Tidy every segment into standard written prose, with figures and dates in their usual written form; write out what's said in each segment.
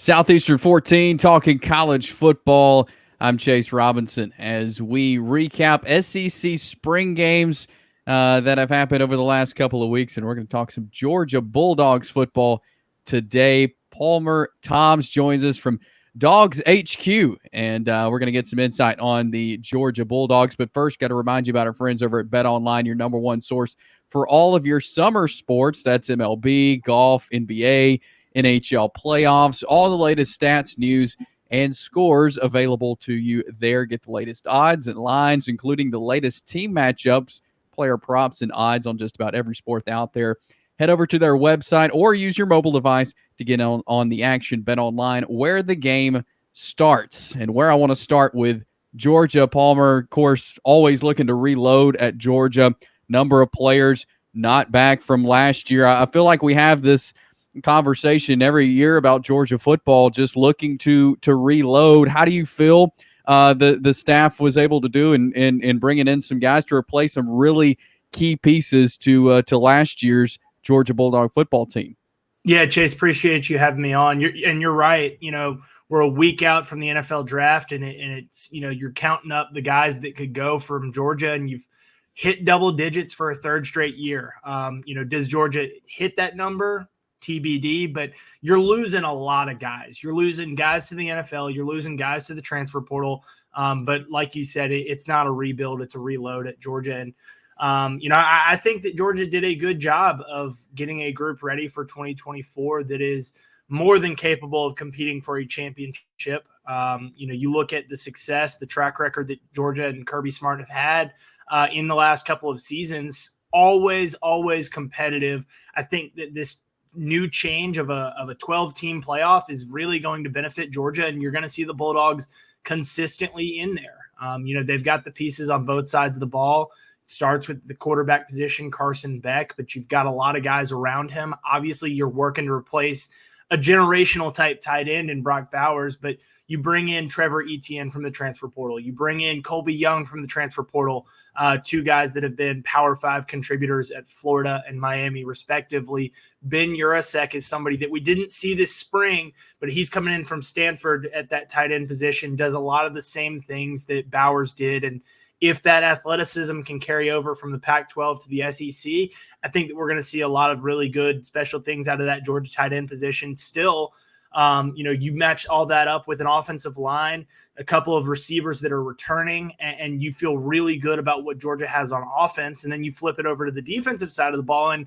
Southeastern 14, talking college football. I'm Chase Robinson as we recap SEC spring games that have happened over the last couple of weeks, and we're going to talk some Georgia Bulldogs football today. Palmer Thombs joins us from DawgsHQ, and we're going to get some insight on the Georgia Bulldogs. But first, got to remind you about our friends over at Bet Online, your number one source for all of your summer sports. That's MLB, golf, NBA, NHL playoffs, all the latest stats, news, and scores available to you there. Get the latest odds and lines, including the latest team matchups, player props, and odds on just about every sport out there. Head over to their website or use your mobile device to get on the action. Bet Online, where the game starts. And where I want to start with Georgia. Palmer, of course, always looking to reload at Georgia. Number of players not back from last year. I feel like we have this conversation every year about Georgia football, just looking to reload. How do you feel the staff was able to do in bringing in some guys to replace some really key pieces to last year's Georgia Bulldog football team? Yeah, Chase, appreciate you having me on. You're right. You know, we're a week out from the NFL draft, and it's you're counting up the guys that could go from Georgia, and you've hit double digits for a third straight year. Does Georgia hit that number? TBD, but you're losing a lot of guys. You're losing guys to the NFL. You're losing guys to the transfer portal. But like you said, it's not a rebuild. It's a reload at Georgia. And, I think that Georgia did a good job of getting a group ready for 2024 that is more than capable of competing for a championship. You look at the success, the track record that Georgia and Kirby Smart have had in the last couple of seasons, always competitive. I think that this new change of a 12-team playoff is really going to benefit Georgia, and you're going to see the Bulldogs consistently in there. They've got the pieces on both sides of the ball. It starts with the quarterback position, Carson Beck, but you've got a lot of guys around him. Obviously, you're working to replace a generational type tight end in Brock Bowers, but you bring in Trevor Etienne from the transfer portal. You bring in Colby Young from the transfer portal, two guys that have been Power 5 contributors at Florida and Miami, respectively. Ben Urasek is somebody that we didn't see this spring, but he's coming in from Stanford at that tight end position, does a lot of the same things that Bowers did. And if that athleticism can carry over from the Pac-12 to the SEC, I think that we're going to see a lot of really good special things out of that Georgia tight end position still. You match all that up with an offensive line, a couple of receivers that are returning, and you feel really good about what Georgia has on offense. And then you flip it over to the defensive side of the ball, and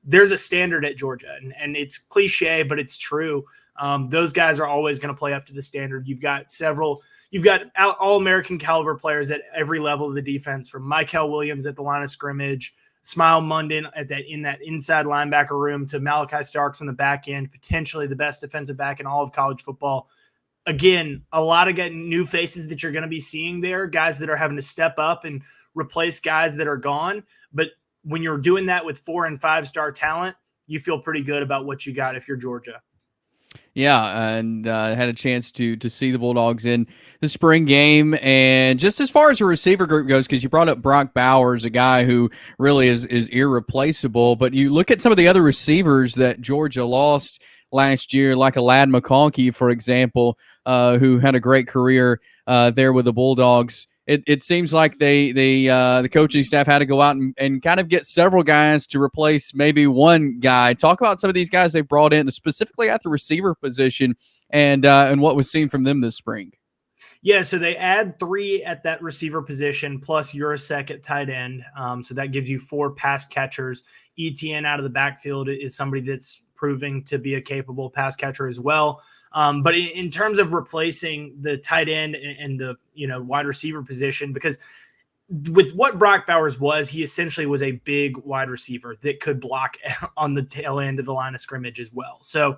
there's a standard at Georgia. And it's cliche, but it's true. Those guys are always going to play up to the standard. You've got all-American caliber players at every level of the defense, from Mykel Williams at the line of scrimmage, Smile Munden in that inside linebacker room, to Malachi Starks on the back end, potentially the best defensive back in all of college football. Again, a lot of new faces that you're going to be seeing there, guys that are having to step up and replace guys that are gone. But when you're doing that with 4- and 5-star talent, you feel pretty good about what you got if you're Georgia. Yeah, and had a chance to see the Bulldogs in the spring game. And just as far as the receiver group goes, because you brought up Brock Bowers, a guy who really is irreplaceable, but you look at some of the other receivers that Georgia lost last year, like a Lad McConkey, for example, who had a great career there with the Bulldogs. It seems like the coaching staff had to go out and kind of get several guys to replace maybe one guy. Talk about some of these guys they brought in, specifically at the receiver position, and what was seen from them this spring. Yeah, so they add 3 at that receiver position, plus Urasek at tight end. So that gives you 4 pass catchers. Etienne out of the backfield is somebody that's proving to be a capable pass catcher as well. But in terms of replacing the tight end and the wide receiver position, because with what Brock Bowers was, he essentially was a big wide receiver that could block on the tail end of the line of scrimmage as well. So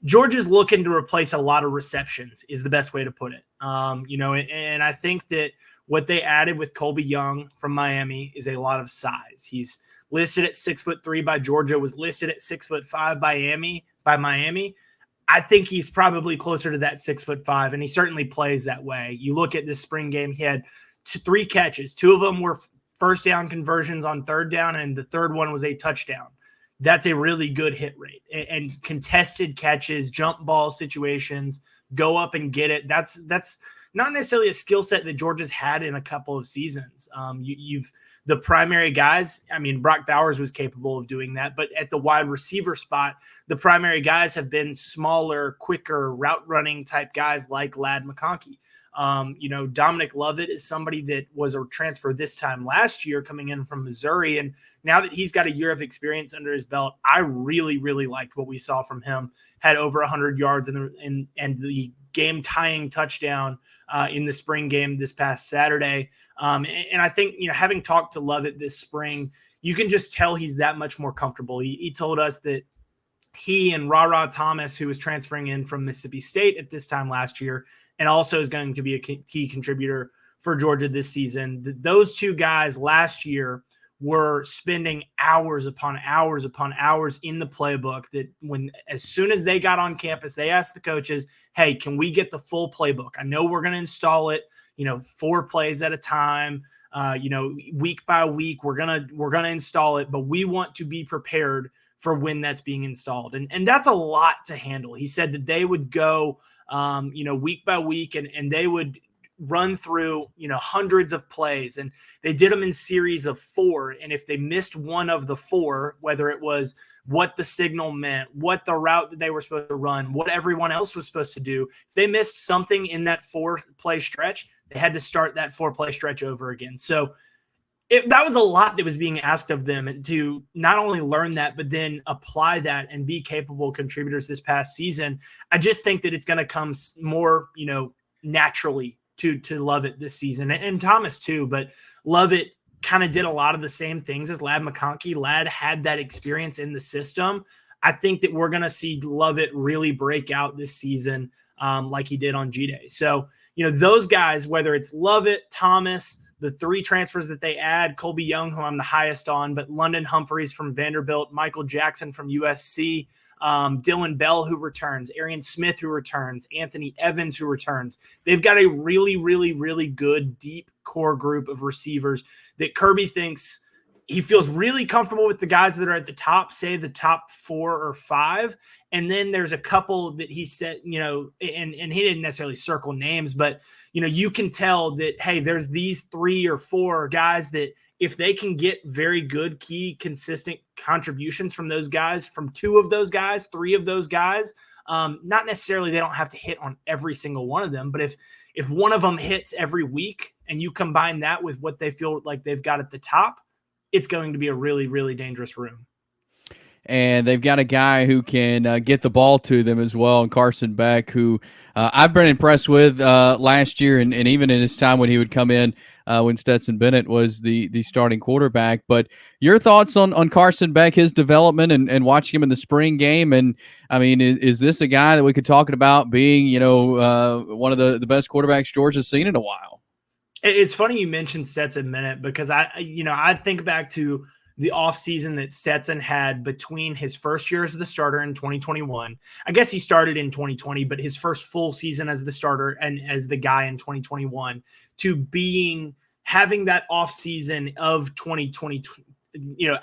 Georgia's looking to replace a lot of receptions is the best way to put it. And I think that what they added with Colby Young from Miami is a lot of size. He's listed at 6'3" by Georgia, was listed at 6'5" by Miami. I think he's probably closer to that 6'5", and he certainly plays that way. You look at this spring game, he had 3 catches. 2 of them were first down conversions on third down, and the third one was a touchdown. that's a really good hit rate. And contested catches, jump ball situations, go up and get it. That's not necessarily a skill set that Georgia's had in a couple of seasons. You've the primary guys. I mean, Brock Bowers was capable of doing that, but at the wide receiver spot, the primary guys have been smaller, quicker, route running type guys like Ladd McConkey. Dominic Lovett is somebody that was a transfer this time last year coming in from Missouri. And now that he's got a year of experience under his belt, I really, really liked what we saw from him. Had over 100 yards and the game tying touchdown in the spring game this past Saturday. And I think, having talked to Lovett this spring, you can just tell he's that much more comfortable. He told us that he and Ra Thomas, who was transferring in from Mississippi State at this time last year, and also is going to be a key contributor for Georgia this season. Those two guys last year were spending hours upon hours in the playbook, that as soon as they got on campus, they asked the coaches, hey, can we get the full playbook? I know we're going to install it, 4 plays at a time, week by week, we're going to install it, but we want to be prepared for when that's being installed. And that's a lot to handle. He said that they would go, week by week, and they would run through, hundreds of plays, and they did them in series of 4. And if they missed one of the 4, whether it was what the signal meant, what the route that they were supposed to run, what everyone else was supposed to do, if they missed something in that 4-play stretch, they had to start that 4-play stretch over again. So that was a lot that was being asked of them to not only learn that, but then apply that and be capable contributors this past season. I just think that it's going to come more, naturally to Lovett this season, and Thomas too. But Lovett kind of did a lot of the same things as Ladd McConkey. Ladd had that experience in the system. I think that we're going to see Lovett really break out this season like he did on G-Day. So, those guys, whether it's Lovett, Thomas, the 3 transfers that they add, Colby Young, who I'm the highest on, but London Humphreys from Vanderbilt, Michael Jackson from USC, Dylan Bell, who returns, Arian Smith, who returns, Anthony Evans, who returns. They've got a really, really, really good, deep core group of receivers that Kirby thinks he feels really comfortable with the guys that are at the top, say the top 4 or 5. And then there's a couple that he said, and he didn't necessarily circle names, but, you can tell that, hey, there's these 3 or 4 guys that if they can get very good, key, consistent contributions from those guys, from 2 of those guys, 3 of those guys, not necessarily they don't have to hit on every single one of them, but if one of them hits every week and you combine that with what they feel like they've got at the top, it's going to be a really, really dangerous room. And they've got a guy who can get the ball to them as well, and Carson Beck, who I've been impressed with last year, and even in his time when he would come in when Stetson Bennett was the starting quarterback. But your thoughts on Carson Beck, his development, and watching him in the spring game? And, I mean, is this a guy that we could talk about being, one of the best quarterbacks Georgia's seen in a while? It's funny you mentioned Stetson Bennett, because I think back to the offseason that Stetson had between his first year as the starter in 2021. I guess he started in 2020, but his first full season as the starter and as the guy in 2021 to having that offseason of 2020,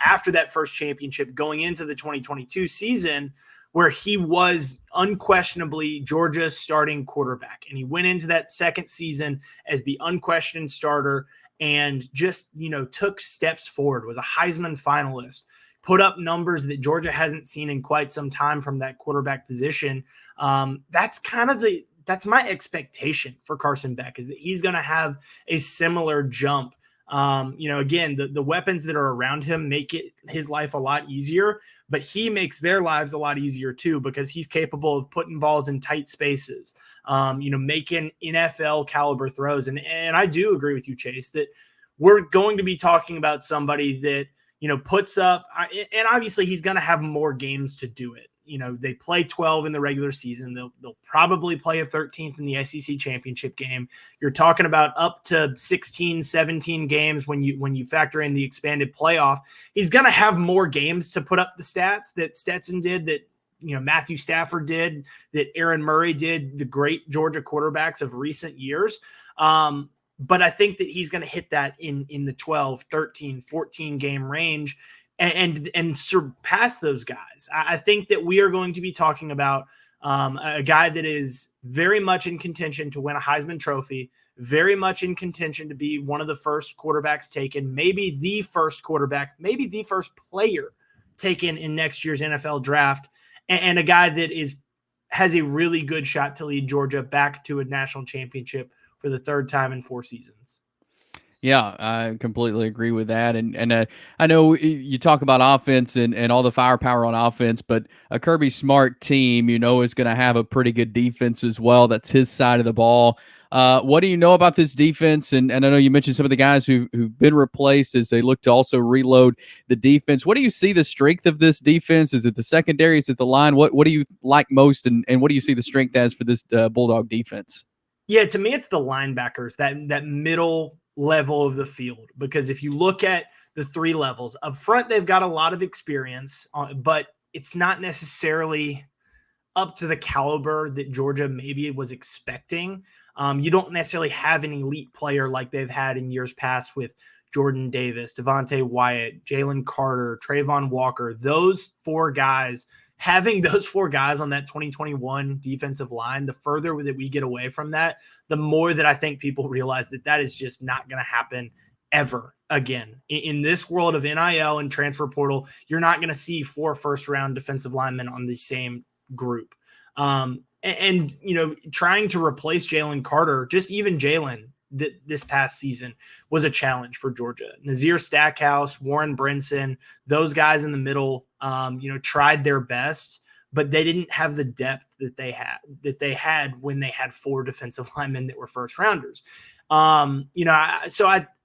after that first championship, going into the 2022 season, where he was unquestionably Georgia's starting quarterback. And he went into that second season as the unquestioned starter and just, took steps forward, was a Heisman finalist, put up numbers that Georgia hasn't seen in quite some time from that quarterback position. That's my expectation for Carson Beck, is that he's going to have a similar jump. Again, the weapons that are around him make his life a lot easier, but he makes their lives a lot easier too, because he's capable of putting balls in tight spaces, making NFL caliber throws. And I do agree with you, Chase, that we're going to be talking about somebody that, puts up, and obviously he's going to have more games to do it. They play 12 in the regular season. They'll probably play a 13th in the SEC championship game. You're talking about up to 16, 17 games when you factor in the expanded playoff. He's going to have more games to put up the stats that Stetson did, that Matthew Stafford did, that Aaron Murray did, the great Georgia quarterbacks of recent years. But I think that he's going to hit that in the 12, 13, 14 game range. and surpass those guys. I think that we are going to be talking about a guy that is very much in contention to win a Heisman Trophy, very much in contention to be one of the first quarterbacks taken, maybe the first quarterback, maybe the first player taken in next year's NFL draft, and a guy that has a really good shot to lead Georgia back to a national championship for the third time in 4 seasons. Yeah, I completely agree with that. And I know you talk about offense and all the firepower on offense, but a Kirby Smart team, is going to have a pretty good defense as well. That's his side of the ball. What do you know about this defense? And I know you mentioned some of the guys who've been replaced as they look to also reload the defense. What do you see the strength of this defense? Is it the secondary? Is it the line? What do you like most? And what do you see the strength as for this Bulldog defense? Yeah, to me, it's the linebackers, that middle level of the field, because if you look at the 3 levels up front, they've got a lot of experience, but it's not necessarily up to the caliber that Georgia maybe was expecting. You don't necessarily have an elite player like they've had in years past with Jordan Davis, Devontae Wyatt, Jalen Carter, Trayvon Walker. Those 4 guys, having those 4 guys on that 2021 defensive line, the further that we get away from that, the more that I think people realize that is just not going to happen ever again. In this world of NIL and transfer portal, you're not going to see 4 first-round defensive linemen on the same group. And trying to replace Jalen Carter, just even Jalen, this past season was a challenge for Georgia. Nazir Stackhouse, Warren Brinson, those guys in the middle, tried their best, but they didn't have the depth that they had when they had 4 defensive linemen that were first rounders.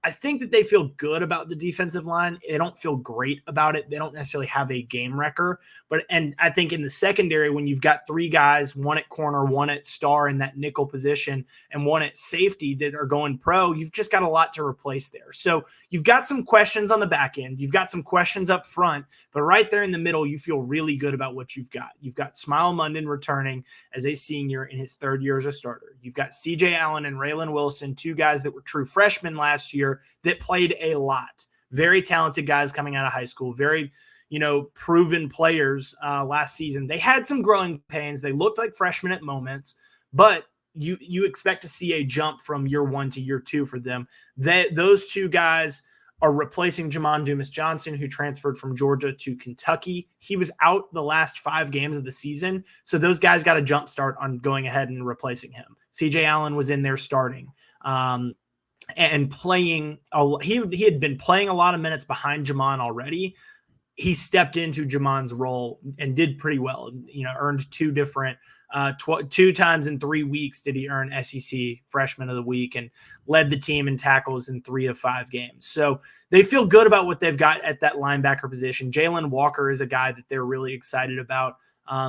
I think that they feel good about the defensive line. They don't feel great about it. They don't necessarily have a game record, and I think in the secondary, when you've got 3 guys, one at corner, one at star in that nickel position, and one at safety that are going pro, you've just got a lot to replace there. So you've got some questions on the back end. You've got some questions up front, but right there in the middle, you feel really good about what you've got. You've got Smile Munden returning as a senior in his 3rd year as a starter. You've got CJ Allen and Raylan Wilson, 2 guys that were true freshmen last year that played a lot. Very talented guys coming out of high school, very, proven players last season. They had some growing pains. They looked like freshmen at moments, but you expect to see a jump from year 1 to year 2 for them. Those 2 guys are replacing Jamon Dumas-Johnson, who transferred from Georgia to Kentucky. He was out the last 5 games of the season, so those guys got a jump start on going ahead and replacing him. CJ Allen was in there starting. And playing, he had been playing a lot of minutes behind Jamon already. He stepped into Jamon's role and did pretty well. Earned 2 different, 2 times in 3 weeks did he earn SEC Freshman of the Week and led the team in tackles in 3 of 5 games. So they feel good about what they've got at that linebacker position. Jalen Walker is a guy that they're really excited about.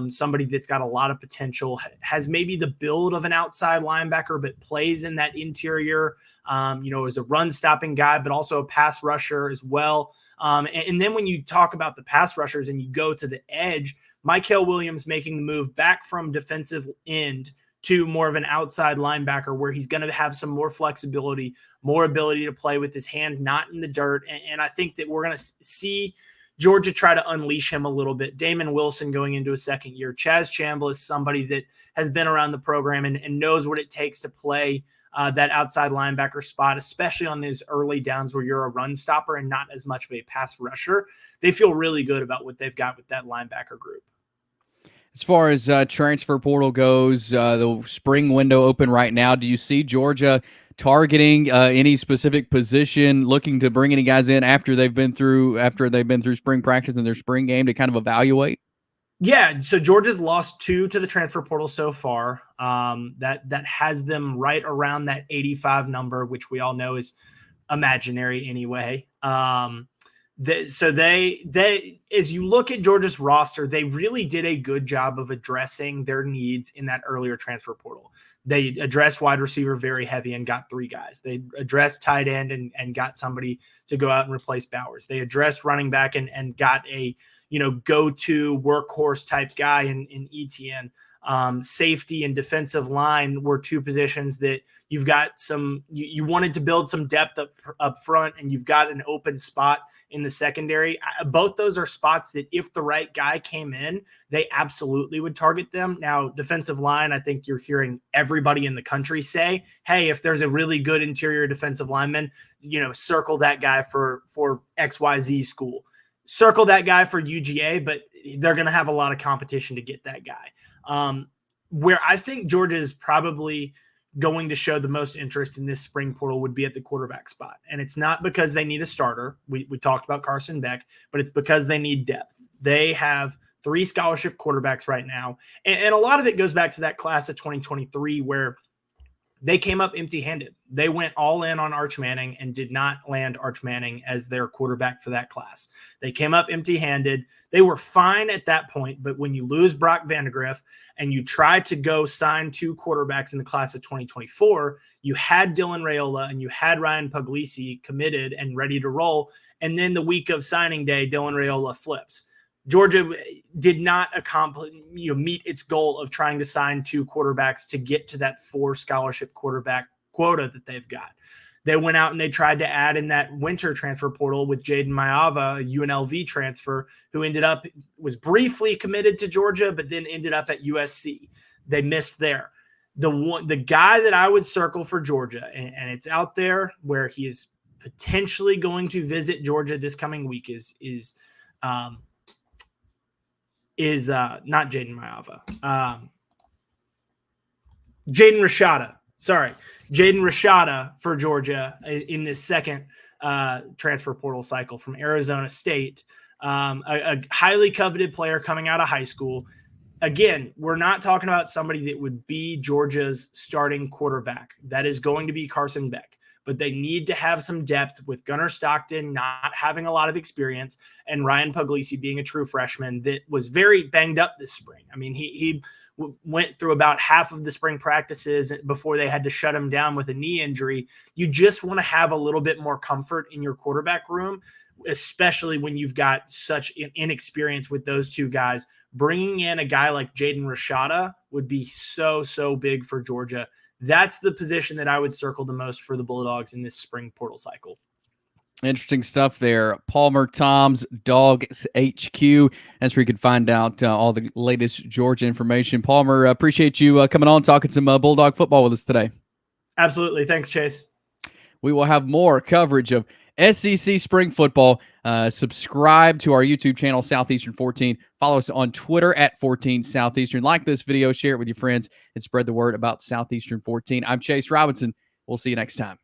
Somebody that's got a lot of potential, has maybe the build of an outside linebacker, but plays in that interior, is a run-stopping guy, but also a pass rusher as well. And then when you talk about the pass rushers and you go to the edge, Mykel Williams making the move back from defensive end to more of an outside linebacker where he's going to have some more flexibility, more ability to play with his hand not in the dirt. And I think that we're going to see Georgia try to unleash him a little bit. Damon Wilson going into a 2nd year. Chaz Chambliss is somebody that has been around the program and knows what it takes to play that outside linebacker spot, especially on these early downs where you're a run stopper and not as much of a pass rusher. They feel really good about what they've got with that linebacker group. As far as transfer portal goes, the spring window open right now. Do you see Georgia targeting any specific position, looking to bring any guys in after they've been through spring practice and their spring game to kind of evaluate? Yeah, so Georgia's lost 2 to the transfer portal so far. That has them right around that 85 number, which we all know is imaginary anyway. So they, as you look at Georgia's roster, they really did a good job of addressing their needs in that earlier transfer portal. They addressed wide receiver very heavy and got 3 guys. They addressed tight end and got somebody to go out and replace Bowers. They addressed running back and got a go-to workhorse type guy in ETN. Safety and defensive line were 2 positions that you've got you wanted to build some depth up front, and you've got an open spot in the secondary. Both those are spots that if the right guy came in, they absolutely would target them. Now, defensive line, I think you're hearing everybody in the country say, hey, if there's a really good interior defensive lineman, circle that guy for XYZ school. Circle that guy for UGA, but they're going to have a lot of competition to get that guy. Where I think Georgia is probably going to show the most interest in this spring portal would be at the quarterback spot. And it's not because they need a starter. We talked about Carson Beck, but it's because they need depth. They have 3 scholarship quarterbacks right now. And a lot of it goes back to that class of 2023 where they came up empty-handed. They went all in on Arch Manning and did not land Arch Manning as their quarterback for that class. They came up empty-handed. They were fine at that point, but when you lose Brock Vandegrift and you try to go sign 2 quarterbacks in the class of 2024, you had Dylan Raiola and you had Ryan Puglisi committed and ready to roll, and then the week of signing day, Dylan Raiola flips. Georgia did not meet its goal of trying to sign 2 quarterbacks to get to that 4 scholarship quarterback quota that they've got. They went out and they tried to add in that winter transfer portal with Jaden Maiava, a UNLV transfer, who was briefly committed to Georgia, but then ended up at USC. They missed there. The guy that I would circle for Georgia, and it's out there where he is potentially going to visit Georgia this coming week, is not Jaden Maiava. Jaden Rashada. Sorry. Jaden Rashada for Georgia in this second transfer portal cycle from Arizona State. A highly coveted player coming out of high school. Again, we're not talking about somebody that would be Georgia's starting quarterback. That is going to be Carson Beck. But they need to have some depth with Gunnar Stockton not having a lot of experience and Ryan Puglisi being a true freshman that was very banged up this spring. I mean, he went through about half of the spring practices before they had to shut him down with a knee injury. You just want to have a little bit more comfort in your quarterback room, especially when you've got such inexperience with those 2 guys. Bringing in a guy like Jaden Rashada would be so, so big for Georgia. That's the position that I would circle the most for the Bulldogs in this spring portal cycle. Interesting stuff there. Palmer Thombs, DawgsHQ. That's where you can find out all the latest Georgia information. Palmer, appreciate you coming on, talking some Bulldog football with us today. Absolutely. Thanks, Chase. We will have more coverage of SEC spring football. Subscribe to our YouTube channel, Southeastern 14. Follow us on Twitter at 14 Southeastern. Like this video, share it with your friends, and spread the word about Southeastern 14. I'm Chase Robinson. We'll see you next time.